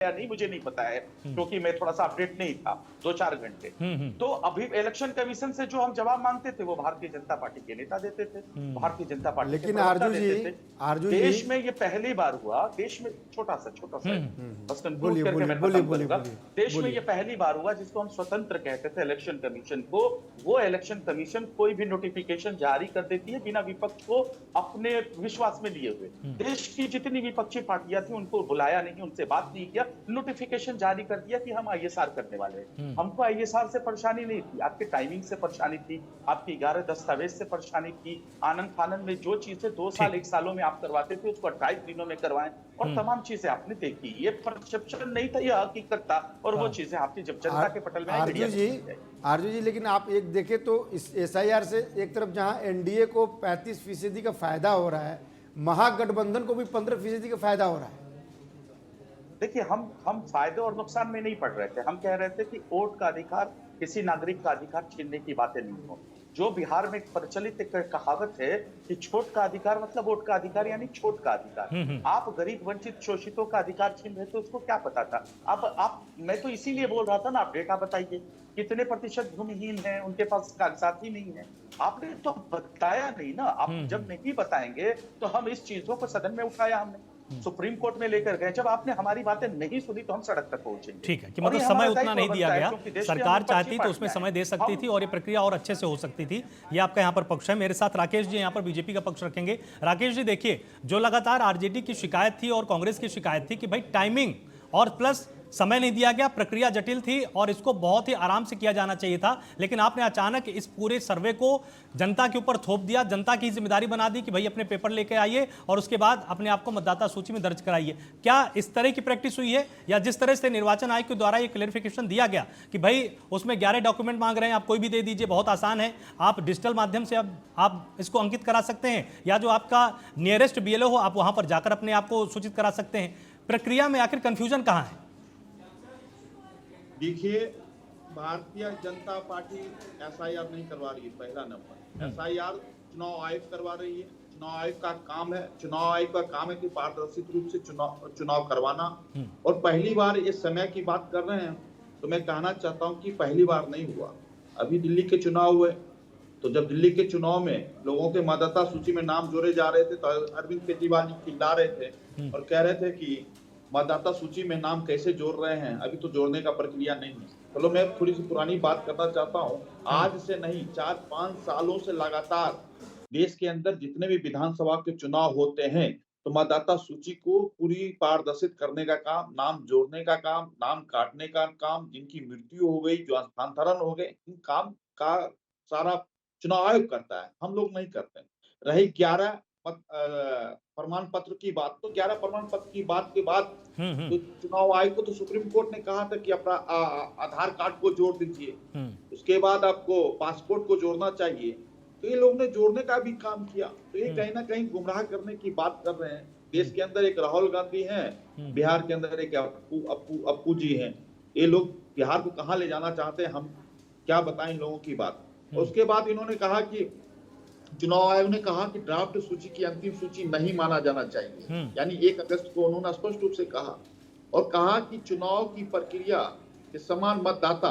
या नहीं मुझे नहीं पता है, क्योंकि मैं थोड़ा सा अपडेट नहीं था 2-4 घंटे। तो अभी इलेक्शन कमीशन से जो हम जवाब मांगते थे वो भारतीय जनता पार्टी के नेता देते थे, भारतीय जनता पार्टी के लेकिन प्रवक्ता आरजू जी, देते थे। आरजू देश जी, में ये पहली बार हुआ, देश में छोटा सा बस कंक्लूड बोलिए करके बोलिए मैं बोलिए खत्म बोलिए करूंगा। बोलिए देश में बोलिए। ये पहली बार हुआ जिसको हम स्वतंत्र कहते थे इलेक्शन कमीशन को, वो इलेक्शन कमीशन कोई भी नोटिफिकेशन जारी कर देती है बिना विपक्ष को अपने विश्वास में लिए हुए। देश की जितनी विपक्षी पार्टियां थी उनको बुलाया नहीं, उनसे बात नहीं किया, नोटिफिकेशन जारी कर दिया कि हम आईएसआर करने वाले हैं। हमको आईएसआर से परेशानी नहीं थी, आपके टाइमिंग से परेशानी थी, आपकी 11 दस्तावेज से परेशानी थी, आनंद फानंद में जो चीजें 2 साल 1 सालों में आप करवाते थे उसको 28 दिनों में करवाएं, और तमाम चीजें आपने देखी। ये परसेप्शन नहीं था, ये हकीकत था, और वो चीजें आपकी जब जनता के पटल में आरजू जी, लेकिन आप एक देखें तो इस एसआईआर से एक तरफ जहां एनडीए को 35% का फायदा हो रहा है, महागठबंधन को भी 15% का फायदा हो रहा है। देखिए, हम फायदे और नुकसान में नहीं पड़ रहे थे, हम कह रहे थे कि वोट का अधिकार, किसी नागरिक का अधिकार छीनने की बातें नहीं हो। जो बिहार में प्रचलित एक कहावत है कि छोट का अधिकार मतलब वोट का अधिकार, यानी छोट का अधिकार। आप गरीब वंचित शोषितों का अधिकार छीन रहे थे, उसको क्या पता था? आप मैं तो इसीलिए बोल रहा था ना, आप डेटा बताइए, कितने प्रतिशत भूमिहीन हैं, उनके पास कागजात ही नहीं है। आपने तो बताया नहीं ना। आप जब नहीं बताएंगे तो हम इस चीजों को सदन में उठाया, हमने सुप्रीम कोर्ट में लेकर गए, जब आपने हमारी बातें नहीं सुनी तो हम सड़क तक पहुंचेंगे। ठीक है कि मतलब समय उतना नहीं दिया गया, सरकार चाहती तो उसमें समय दे सकती थी और ये प्रक्रिया और अच्छे से हो सकती थी। ये आपका यहाँ पर पक्ष है। मेरे साथ राकेश जी यहाँ पर बीजेपी का पक्ष रखेंगे। राकेश जी, देखिए, जो लगातार आरजेडी की शिकायत थी और कांग्रेस की शिकायत थी कि भाई टाइमिंग और प्लस समय नहीं दिया गया, प्रक्रिया जटिल थी और इसको बहुत ही आराम से किया जाना चाहिए था, लेकिन आपने अचानक इस पूरे सर्वे को जनता के ऊपर थोप दिया, जनता की जिम्मेदारी बना दी कि भाई अपने पेपर लेके आइए और उसके बाद अपने आप को मतदाता सूची में दर्ज कराइए। क्या इस तरह की प्रैक्टिस हुई है, या जिस तरह से निर्वाचन आयोग के द्वारा ये क्लेरिफिकेशन दिया गया कि भाई उसमें 11 डॉक्यूमेंट मांग रहे हैं, आप कोई भी दे दीजिए, बहुत आसान है, आप डिजिटल माध्यम से अब आप इसको अंकित करा सकते हैं, या जो आपका नियरेस्ट बीएलओ हो आप वहां पर जाकर अपने आप को सूचित करा सकते हैं? प्रक्रिया में आखिर कंफ्यूजन कहां है? देखिए, भारतीय जनता पार्टी एसआईआर नहीं करवा रही है, पहला नंबर। एसआईआर चुनाव आयोग करवा रही है। चुनाव आयोग का काम है, चुनाव आयोग का काम है कि पारदर्शी रूप से चुनाव करवाना। और पहली बार इस समय की बात कर रहे हैं तो मैं कहना चाहता हूं कि पहली बार नहीं हुआ। अभी दिल्ली के चुनाव हुए, तो जब दिल्ली के चुनाव में लोगों के मतदाता सूची में नाम जोड़े जा रहे थे तो अरविंद केजरीवाल जी चिल्ला रहे थे और कह रहे थे कि मतदाता सूची में नाम कैसे जोड़ रहे हैं, अभी तो जोड़ने का प्रक्रिया नहीं है। चलो मैं थोड़ी सी पुरानी बात करना चाहता हूँ। आज से नहीं, 4-5 सालों से लगातार देश के अंदर जितने भी विधानसभा के चुनाव होते हैं तो मतदाता सूची को पूरी पारदर्शित करने का काम, नाम जोड़ने का काम, नाम काटने का काम, जिनकी मृत्यु हो गई, जो स्थानांतरण हो गए, इन काम का सारा चुनाव आयोग करता है, हम लोग नहीं करते। रही 11 प्रमाण पत्र की बात, तो 11 प्रमाण पत्र की बात के बाद तो चुनाव आयोग को तो सुप्रीम कोर्ट ने कहा था कि अपना आधार कार्ड को जोड़ दीजिए, उसके बाद आपको पासपोर्ट को जोड़ना चाहिए। तो ये लोग ने जोड़ने का भी काम किया। तो ये कहीं ना कहीं गुमराह करने की बात कर रहे हैं। देश के अंदर एक राहुल गांधी हैं, बिहार के अंदर एक अप्पू जी हैं। ये लोग बिहार को कहाँ ले जाना चाहते हैं, हम क्या बताएं लोगों की बात। उसके बाद इन्होंने कहा कि चुनाव आयोग ने कहा कि ड्राफ्ट सूची की अंतिम सूची नहीं माना जाना चाहिए, यानी 1 अगस्त को उन्होंने स्पष्ट रूप से कहा और कहा कि चुनाव की प्रक्रिया के समान मतदाता,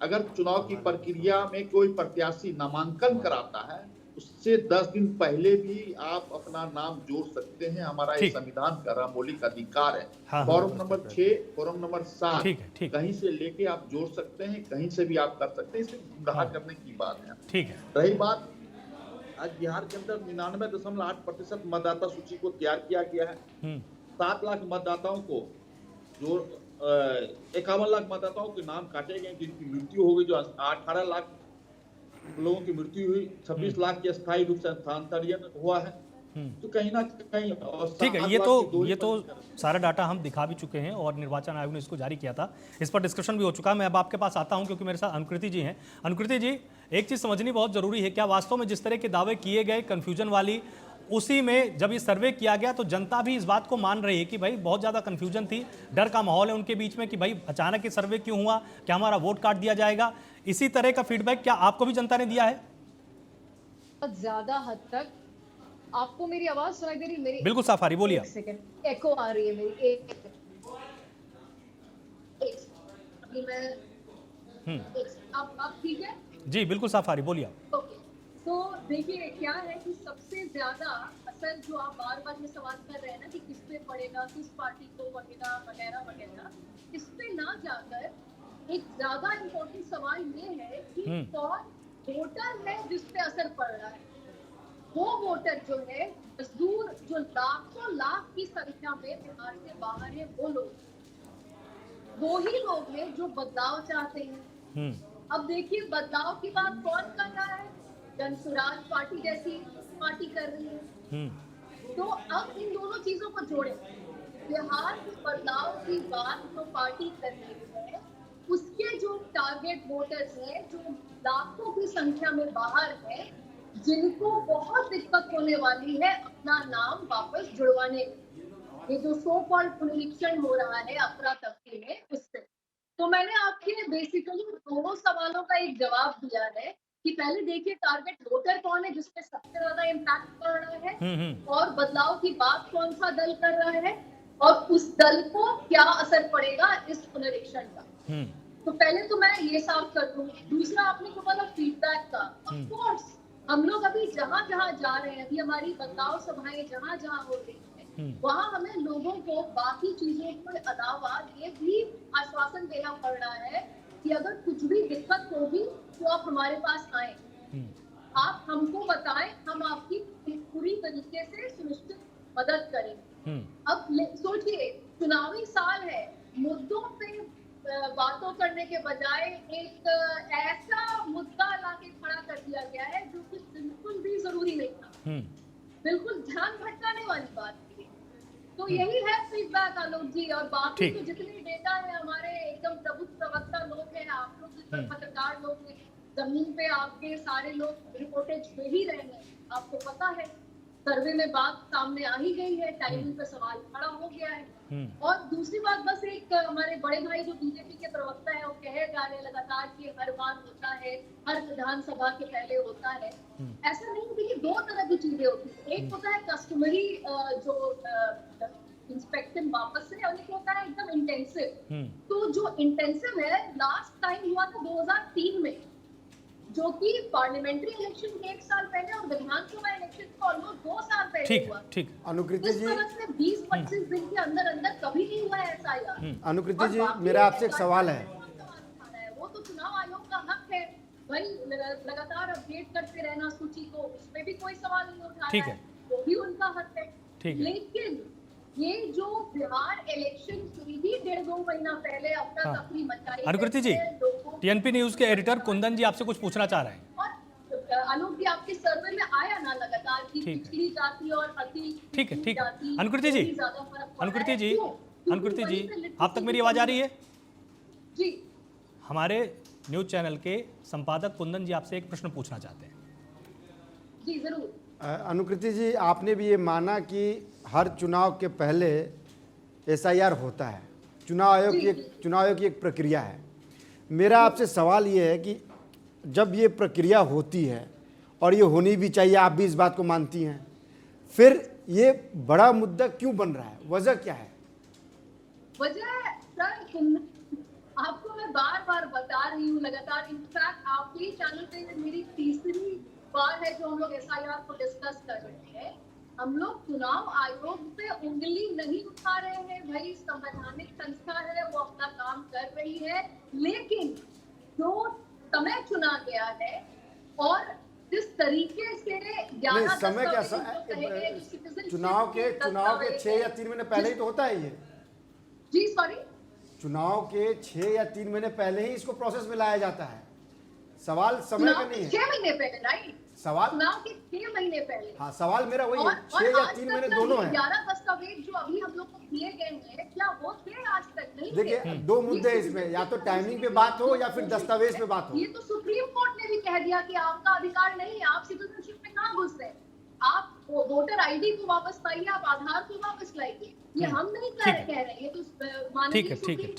अगर चुनाव की प्रक्रिया में कोई प्रत्याशी नामांकन कराता है उससे 10 दिन पहले भी आप अपना नाम जोड़ सकते हैं। हमारा ये संविधान का मौलिक अधिकार है। फॉर्म नंबर 6, फॉर्म नंबर 7 कहीं से लेके आप जोड़ सकते हैं, कहीं से भी आप कर सकते हैं। इसे गुमराह करने की बात है। ठीक है। रही बात, आज बिहार के अंदर 99.8% मतदाता सूची को तैयार किया गया है। 7 लाख मतदाताओं को जो 51 लाख मतदाताओं के नाम काटे गए जिनकी मृत्यु हो गई, जो 18 लाख लोगों की मृत्यु हुई, 26 लाख के स्थायी रूप से स्थानांतरण हुआ है। तो कहीं ना कहीं ठीक है, ये तो सारा डाटा हम दिखा भी चुके हैं और निर्वाचन आयोग ने इसको जारी किया था, इस पर डिस्कशन भी हो चुका है। मैं अब आपके पास आता हूं क्योंकि मेरे साथ अनुकृति जी हैं। अनुकृति जी, एक चीज समझनी बहुत जरूरी है, क्या वास्तव में जिस तरह के दावे किए गए कंफ्यूजन वाली, उसी में जब ये सर्वे किया गया तो जनता भी इस बात को मान रही है कि भाई बहुत ज्यादा कंफ्यूजन थी, डर का माहौल है उनके बीच में कि भाई अचानक ये सर्वे क्यों हुआ, क्या हमारा वोट काट दिया जाएगा? इसी तरह का फीडबैक क्या आपको भी जनता ने दिया है? बहुत ज्यादा हद तक। आपको मेरी आवाज सुनाई दे रही है? मेरी बिल्कुल साफ आ रही, बोलिए। एक सेकंड, एको आ रही है मेरी, एक कि मैं अब ठीक है? जी बिल्कुल साफ आ रही, बोलिए आप। ओके, तो देखिए क्या है कि सबसे ज्यादा असर जो आप बार बार ये सवाल कर रहे हैं ना कि किस पे पड़ेगा, किस पार्टी को पड़ेगा, वगैरह वगैरह, इस पे ना जाकर एक ज्यादा इम्पोर्टेंट सवाल ये है कि कौन वोटर है जिस पे असर पड़ रहा है। वो वोटर जो है, मजदूर जो लाखों लाख की संख्या में बिहार से बाहर है, वो ही लोग हैं जो बदलाव चाहते हैं। अब देखिए बदलाव की बात कौन कर रहा है? जनसुराज पार्टी जैसी पार्टी कर रही है। तो अब इन दोनों चीजों को जोड़े, बिहार के बदलाव की बात जो पार्टी कर रही है, उसके जो टारगेट वोटर्स हैं जो लाखों की संख्या में बाहर है, जिनको बहुत दिक्कत होने वाली है अपना नाम वापस जुड़वाने में, ये जो सो कॉल्ड पुनरीक्षण हो रहा है अफरा तफरी में, उससे। तो मैंने आपके बेसिकली दोनों सवालों का एक जवाब दिया है कि पहले देखिए टारगेट वोटर कौन है जिसपे सबसे ज्यादा इम्पैक्ट पड़ रहा है, और बदलाव की बात कौन सा दल कर रहा है, और उस दल को क्या असर पड़ेगा इस पुनरीक्षण का। तो पहले तो मैं ये साफ कर दूं। दूसरा, आपने को बोला फीडबैक का, ऑफ कोर्स हम लोग अभी जहां जहां जा रहे हैं, अभी हमारी बदलाव सभाएं जहां जहां हो रही है, वहां हमें लोगों को बाकी चीजों के अलावा ये भी आश्वासन देना पड़ रहा है कि अगर कुछ भी दिक्कत होगी तो आप हमारे पास आए, आप हमको बताएं, हम आपकी पूरी तरीके से सुनिश्चित मदद करेंगे। अब सोचिए, चुनावी साल है, मुद्दों पे बातों करने के बजाय एक ऐसा मुद्दा लाके खड़ा कर दिया गया है जो कि बिल्कुल भी जरूरी नहीं था, बिल्कुल ध्यान भटकाने वाली बात थी। तो यही है फीडबैक आलोक जी। और बाकी तो जितने डेटा है हमारे एकदम प्रबुद्ध प्रवक्ता लोग हैं, आप लोग जितने पत्रकार लोग हैं, जमीन पे आपके सारे लोग रिपोर्टेज दे ही रहे हैं, आपको पता है सर्वे में बात सामने आ ही गई है, टाइमिंग पे सवाल खड़ा हो गया है। और दूसरी बात, बस एक हमारे बड़े भाई जो बीजेपी के प्रवक्ता है वो कहे जा रहे लगातार कि हर बार होता है, हर विधानसभा के पहले होता है। ऐसा नहीं, देखिए दो तरह की चीजें होती है, एक होता है कस्टमरी जो इंस्पेक्शन वापस से, और एक होता है एकदम इंटेंसिव। तो जो इंटेंसिव है लास्ट टाइम हुआ था 2003 में, जो कि पार्लियामेंट्री इलेक्शन के 1 साल पहले और विधानसभा इलेक्शन को ऑलमोस्ट 2 साल पहले हुआ। ठीक। अनुकृति जी, 20-25 दिन के अंदर अंदर कभी नहीं हुआ ऐसा यार। अनुकृति जी, मेरा आपसे एक सवाल है। वो तो चुनाव आयोग का हक है भाई, लगातार अपडेट करते रहना सूची को, उसमें भी कोई सवाल नहीं उठा रहा है, वो भी उनका हक है। लेकिन ये जो बिहार इलेक्शन हुई थी 1.5-2 महीना पहले, अपना तफरी मचाई। अनुकृति जी, टीएनपी न्यूज के एडिटर कुंदन जी आपसे कुछ पूछना चाह रहे हैं। और आलोक जी, आपके सर्वे में आया ना लगातार कि पिछली जाति और अति ठीक है। अनुकृति जी, अनुकृति जी, आप तक मेरी आवाज आ रही है? जी। हमारे न्यूज चैनल के संपादक कुंदन जी आपसे एक प्रश्न पूछना चाहते हैं। जी जरूर। अनुकृति जी, आपने भी ये माना कि हर चुनाव के पहले एसआईआर होता है, चुनाव आयोग की एक प्रक्रिया है। मेरा आपसे सवाल ये है कि जब ये प्रक्रिया होती है, और ये होनी भी चाहिए, आप भी इस बात को मानती हैं, फिर ये बड़ा मुद्दा क्यों बन रहा है, वजह क्या है? वजह सर, आपको मैं बार बार बता रही हूँ लगातार, इनफैक्ट आपके ही चैनल पे मेरी तीसरी बार है जो हम लोग एसआईआर को डिस्कस कर रहे हैं। हम लोग चुनाव आयोग पे उंगली नहीं उठा रहे हैं भाई, संवैधानिक संस्था है, वो अपना काम कर रही है, लेकिन जो समय चुना गया है और जिस तरीके से समय क्या चुनाव के 6 या 3 महीने पहले ही तो होता है ये। जी सॉरी, चुनाव के 6 या 3 महीने पहले ही इसको प्रोसेस में लाया जाता है। सवाल समय का नहीं है, 6 महीने पहले, राइट? सवाल चुनाव के 6 महीने पहले। हाँ, सवाल मेरा वही है, 6 या 3 महीने दोनों है। 11 दस्तावेज जो अभी हम लोग को दिए गए हैं, क्या वो थे आज तक? नहीं। देखिए, 2 मुद्दे इसमें, या तो टाइमिंग पे बात हो या फिर दस्तावेज पे बात हो। ये तो सुप्रीम कोर्ट ने भी कह दिया कि आपका अधिकार नहीं है, आप सिटीजनशिप में कहाँ घुस रहे हैं, आप वोटर आईडी को वापस लाइए, आप आधार को वापस लाइए। ये हम नहीं कह रहे हैं, ये तो माननीय सुप्रीम कोर्ट